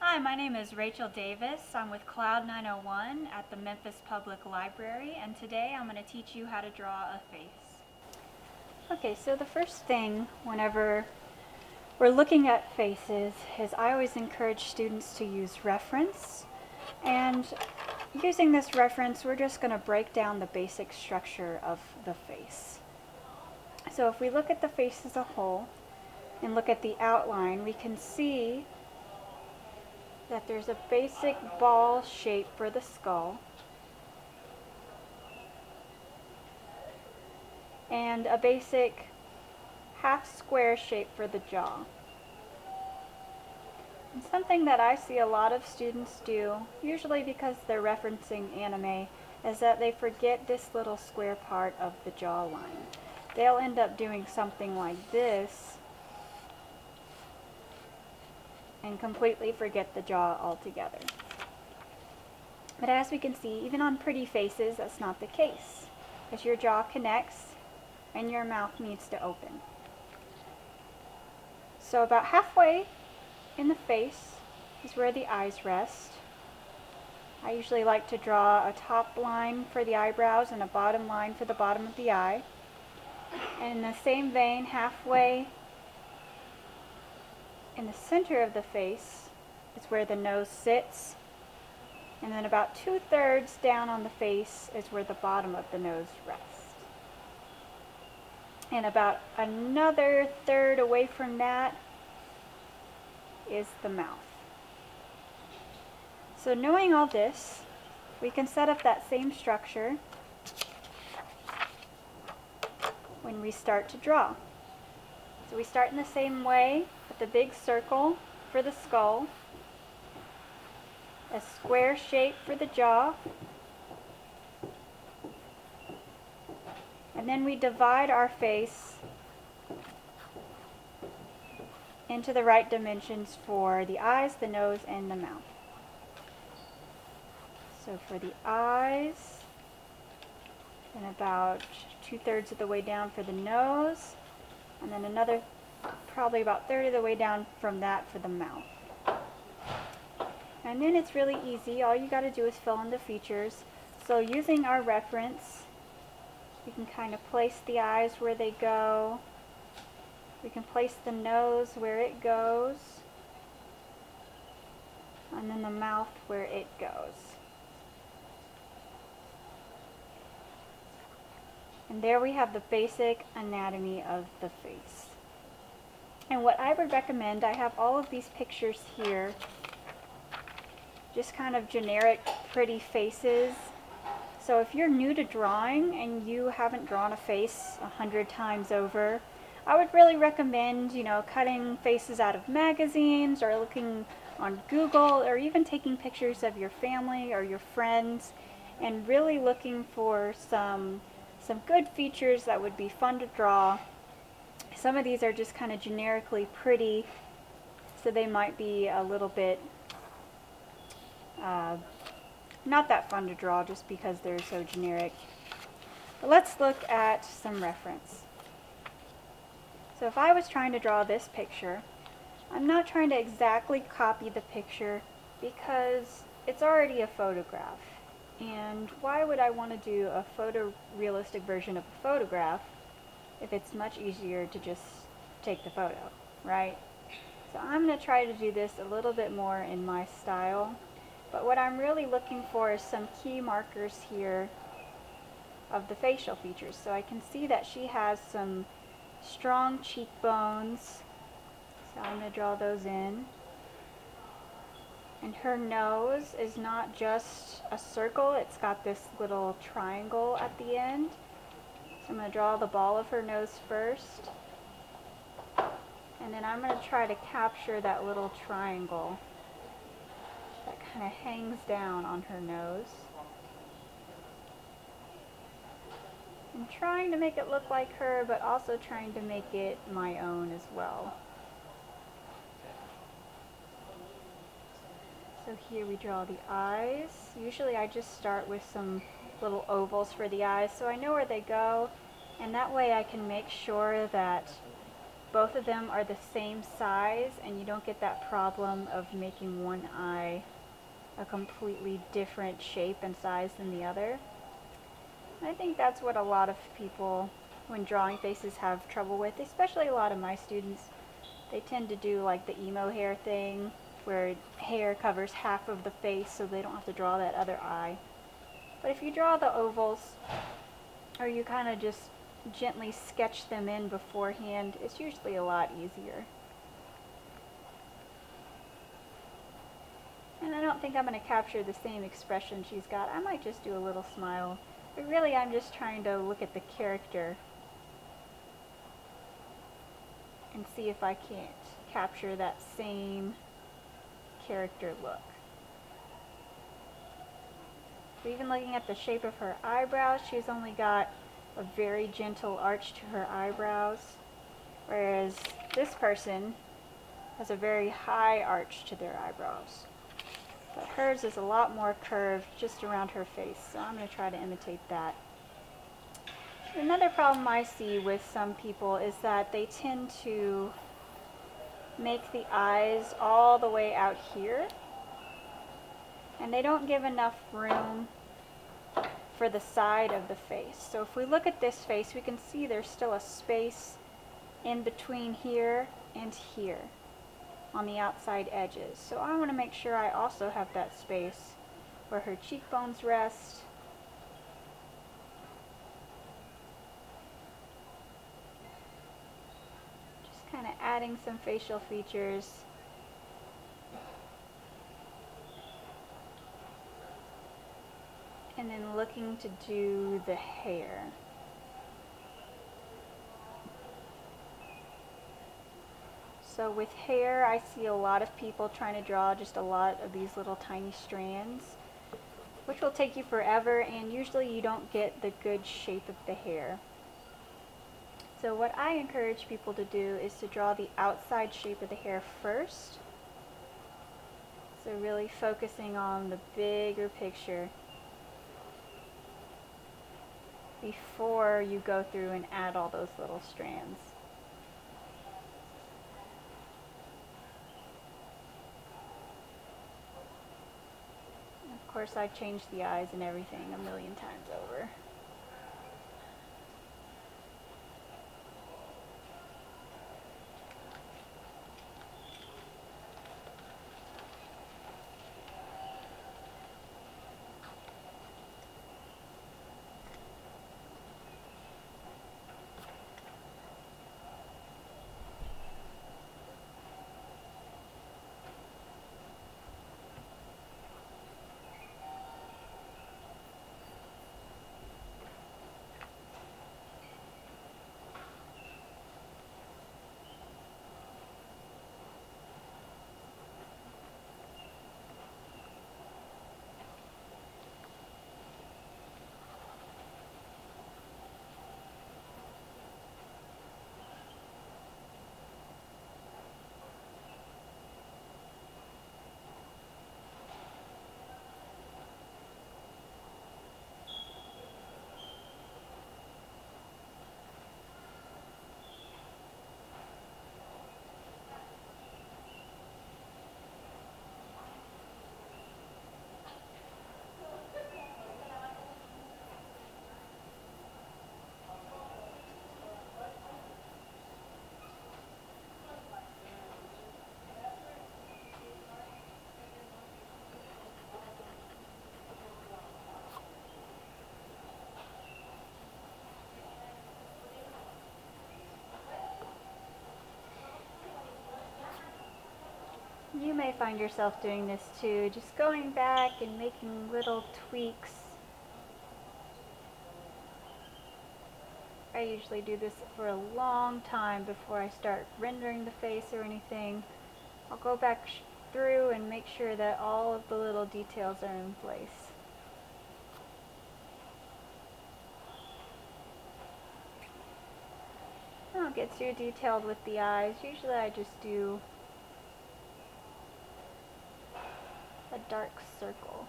Hi, my name is Rachel Davis. I'm with Cloud901 at the Memphis Public Library, and today I'm going to teach you how to draw a face. Okay, so the first thing whenever we're looking at faces is I always encourage students to use reference, and using this reference we're just going to break down the basic structure of the face. So if we look at the face as a whole and look at the outline, we can see that there's a basic ball shape for the skull and a basic half square shape for the jaw. And something that I see a lot of students do, usually because they're referencing anime, is that they forget this little square part of the jawline. They'll end up doing something like this and completely forget the jaw altogether. But as we can see, even on pretty faces, that's not the case, because your jaw connects and your mouth needs to open. So about halfway in the face is where the eyes rest. I usually like to draw a top line for the eyebrows and a bottom line for the bottom of the eye. And in the same vein, halfway in the center of the face is where the nose sits, and then about 2/3 down on the face is where the bottom of the nose rests. And about another third away from that is the mouth. So knowing all this, we can set up that same structure when we start to draw. So we start in the same way with the big circle for the skull, a square shape for the jaw, and then we divide our face into the right dimensions for the eyes, the nose, and the mouth. So for the eyes, and about 2/3 of the way down for the nose, and then another probably about 1/3 of the way down from that for the mouth. And then it's really easy. All you got to do is fill in the features. So using our reference, we can kind of place the eyes where they go. We can place the nose where it goes, and then the mouth where it goes. And there we have the basic anatomy of the face. And what I would recommend, I have all of these pictures here, just kind of generic pretty faces. So if you're new to drawing and you haven't drawn a face 100 times over, I would really recommend, cutting faces out of magazines or looking on Google or even taking pictures of your family or your friends and really looking for some good features that would be fun to draw. Some of these are just kind of generically pretty, so they might be a little bit not that fun to draw just because they're so generic. But let's look at some reference. So if I was trying to draw this picture, I'm not trying to exactly copy the picture because it's already a photograph. And why would I want to do a photorealistic version of a photograph if it's much easier to just take the photo, right? So I'm going to try to do this a little bit more in my style. But what I'm really looking for is some key markers here of the facial features. So I can see that she has some strong cheekbones. So I'm going to draw those in. And her nose is not just a circle, it's got this little triangle at the end. So I'm going to draw the ball of her nose first. And then I'm going to try to capture that little triangle that kind of hangs down on her nose. I'm trying to make it look like her, but also trying to make it my own as well. So here we draw the eyes. Usually I just start with some little ovals for the eyes so I know where they go, and that way I can make sure that both of them are the same size and you don't get that problem of making one eye a completely different shape and size than the other. I think that's what a lot of people, when drawing faces, have trouble with, especially a lot of my students. They tend to do like the emo hair thing, where hair covers half of the face so they don't have to draw that other eye. But if you draw the ovals, or you kind of just gently sketch them in beforehand, it's usually a lot easier. And I don't think I'm going to capture the same expression she's got. I might just do a little smile. But really, I'm just trying to look at the character and see if I can't capture that same character look. So even looking at the shape of her eyebrows, she's only got a very gentle arch to her eyebrows, whereas this person has a very high arch to their eyebrows. But hers is a lot more curved just around her face, so I'm going to try to imitate that. Another problem I see with some people is that they tend to make the eyes all the way out here, and they don't give enough room for the side of the face. So if we look at this face, we can see there's still a space in between here and here on the outside edges. So I want to make sure I also have that space where her cheekbones rest. Just kind of adding some facial features. And then looking to do the hair. So with hair, I see a lot of people trying to draw just a lot of these little tiny strands, which will take you forever, and usually you don't get the good shape of the hair. So what I encourage people to do is to draw the outside shape of the hair first. So really focusing on the bigger picture before you go through and add all those little strands. Of course, I've changed the eyes and everything a million times over. You may find yourself doing this too, just going back and making little tweaks. I usually do this for a long time before I start rendering the face or anything. I'll go back through and make sure that all of the little details are in place. I don't get too detailed with the eyes. Usually I just do a dark circle.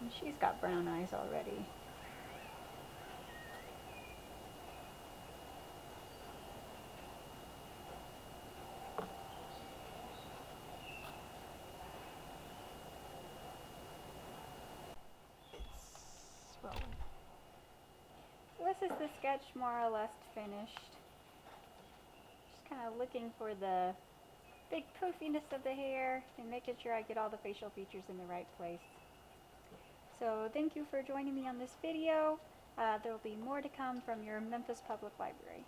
And she's got brown eyes already. this is the sketch more or less finished. Just kind of looking for the big poofiness of the hair and making sure I get all the facial features in the right place. So thank you for joining me on this video. There will be more to come from your Memphis Public Library.